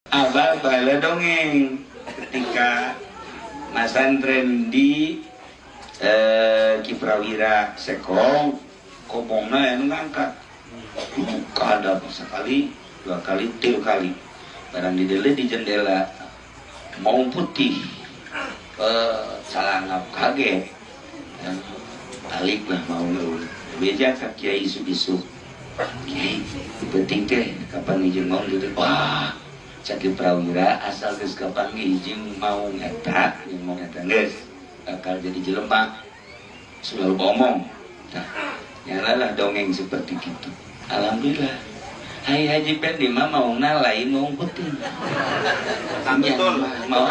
Abah bala dongeng ketika masantren di Kiprawira Sekong komongna yang ngangkat kadang sekali, dua kali, tiga kali barang didele di jendela mau putih salangap kaget alik lah mau ngeul beja ka kiai isu-isu kiai penting teh kapan izin mau duduk wah caki prawira asal geus kapan izin mau ngeta yang mau ngeta geus bakal jadi jelema selalu ngomong nah nyalalah dongeng seperti itu alhamdulillah hai Haji Pendi mah mau lain mau putih betul mau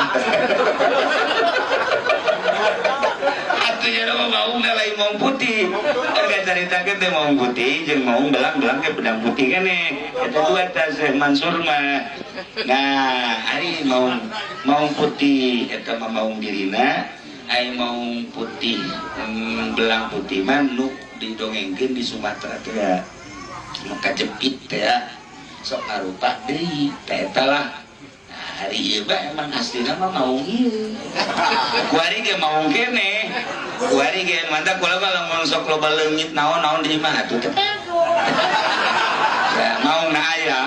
atunya mau lain mau putih enggak caritakeun teh mau putih jeung mau belang-belang ke pedang putih kan eta dua tas Mansur mah nah ari mau putih eta mah mau dirina ai mau putih belang putih mah nu didongengkeun di Sumatera teh ya maka jepit ya sok ngarupa deui teh eta lah hari ieu emang aslinya mah mau ieu kuari ge mau kene kuari ge mantap kula mah lamun sok loba leungit naon-naon di mana tuh ya mau na aya